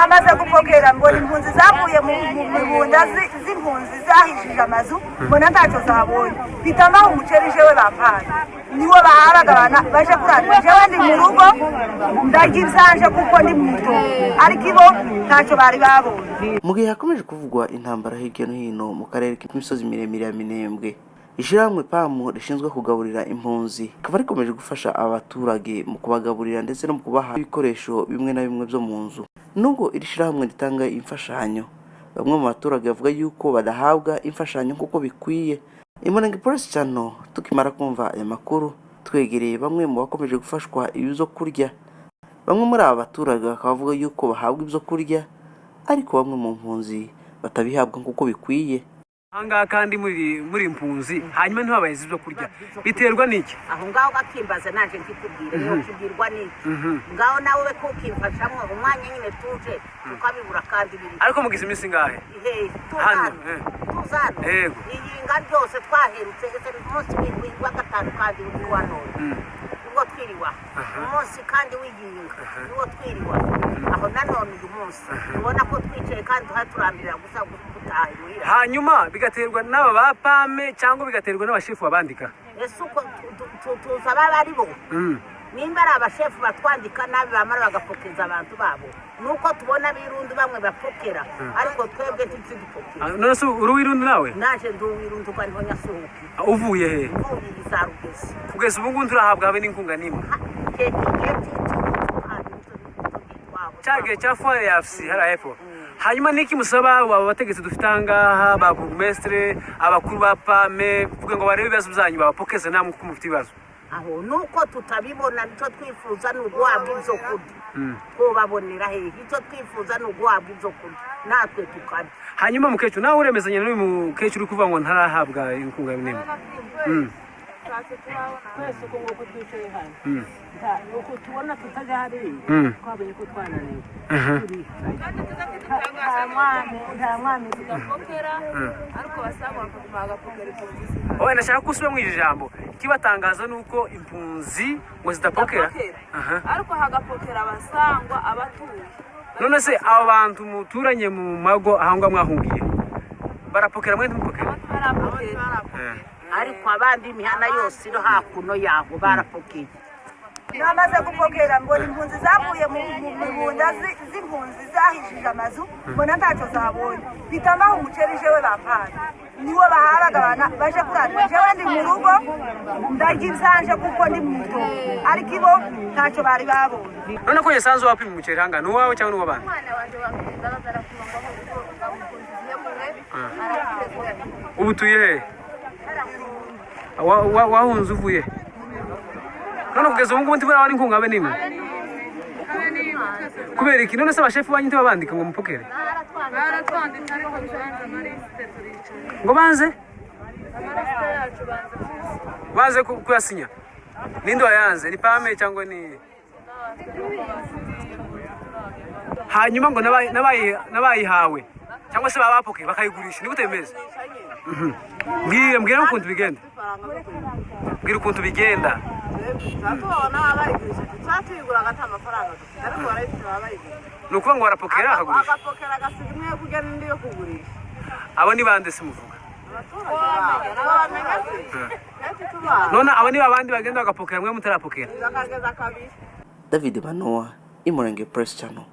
namaze gupokera mbona impunzi zavuye mu mibunda z'impunzi zahishije amazu mbona ntacyo zabonye bitamaho umuceri jewe bampaye niwo baharagabana baje kurana jewe ndi mu rugo ndagirsanje kuko ndi muto ariko ibo ntacyo bari babonye. Mu gihe hakomeje kuvugwa intambara hirya no hino mu karere k'imisozi miremire ya Minembwe, ishyirahamwe PAM rishinzwe kugaburira impunzi akaba rikomeje gufasha abaturage mu kubagaburira ndetse no mu kubaha ibikoresho bimwe na bimwe byo mu nzu. Nubwo iri shyirahamwe ritanga imfashanyo, bamwe mu baturage bavuga yuko badahabwa imfashanyo kuko bikwiye. Imurenge Police Channel tukimara kumva aya makuru twegereye bamwe mu bakomeje gufashwa ibyo kurya. Bamwe muri aba baturage bakavuga yuko bahabwa ibyo kurya ariko bamwe mu mpunzi batabihabwa kuko bikwiye. Anga kandi muri impunzi hanyuma ntibabayize ibyo kurya biterwa n'iki? Aho ngaho bakimbaza naje nkikubwire yo kibwirwa n'iki ngaho nawe we kukimfashamwe umwanya nyine tuje tukabibura kandi biri ariko mugize iminsi ngahe tuzana yego iyinga byose twaherutse ese umunsi w'igwa gatanu kandi w'igwa none ubwo twiriwa umunsi kandi w'iyinga ubwo twiriwa aho nanone uyu munsi ubona ko twicaye kandi turambirira gusa gutaha imuhira. Hanyuma bigaterwa n'aba ba PAM cyangwa bigaterwa n'abashefu babandika? Ese uko tuzaba bari bo nimba ari abashefu batwandika nabi bamara bagapokeza abantu babo nuko tubona birundi bamwe bapokera ariko twebwe ntitudupokera. None se uri wirundi nawe? Naje nduwirundi kwa niho nyasuhuki. Uvuye he? Uvuye izarugeze. Kugeza ubu ngubu turahabwa habe n'inkunga nimwe? Cyage cyafwa yafsi hara hepfo. Hanyuma niki musaba aba bategetsi dufite angaha ba burgmestre abakuru ba PAM kuvuga ngo barebe ibibazo byanyu babapokeze namwe kuko mufite ibibazo? Aho nuko tutabibona nicyo twifuza n'ugwabwa izo kurya ko babonera he icyo twifuza n'ugwabwa izo kurya natwe tukabi. Hanyuma mukecuru nawe uremezanya n'uyu mukecuru kuvuga ngo ntarahabwa inkunga nimwe? Kwese ko ngo twicaye hano nuko tubona tutaje hari twabonye ko twananiwe nta mwami tugapokera ariko basaba bakaguma bagapokera impunzi. Oya ndashaka kusubira mu ijambo kibatangaza nuko impunzi ngo zidapokera ariko hagapokera abasangwa abatuye. None se abo bantu muturanye mu mago ahangwa mwahungiye barapokera mwe ntimupokera? Ariko abandi imihana yose iro hakuno yaho barapokeye. Namaze gupokera mbona impunzi zavuye mu mibunda z'impunzi zahishije amazu mbona ntacyo zabonye bitamaho umuceri jewe bampaye niwo baharagabana baje kurana jewe ndi mu rugo ndagirsanje kuko ndi muto ariko ibo ntacyo bari babonye. None ko yesanzwe wapima umuceri hanga nuwawe cyangwa n'uwabandi? Umwana wanje wambaza ubu tuye he? Wahunze uvuye? None kugeza ubu ngubu ntibara n'inkunga habe nimwe? Kubera iki? None se abashefu banyu ntibabandika ngo mupokere? baratwandika ariko tubanza amaliste turicara. Ngo banze? Amaliste yacu banze kuyasinya? Ninde wayanze? Ni PAM cyangwa ni? Hanyuma ngo nabayihawe cyangwa se babapokeye bakayigurisha ni gute bimeze? Mbwira ukuntu bigenda. Mbwira ukuntu bigenda. Natubona abarigurisha twatuyigura gata amafaranga ariko barayifite abarigurisha. Nukuvuga ngo barapokera akagurisha. Agapokera agasiga imwe kujya n'indi yo kugurisha. Abo ni bande se muvuga? Abamenya none abo ni babandi bagenda bagapokera mwe mutarapokera? bakageza kabiri. David Manoa, Imurenge Press Channel.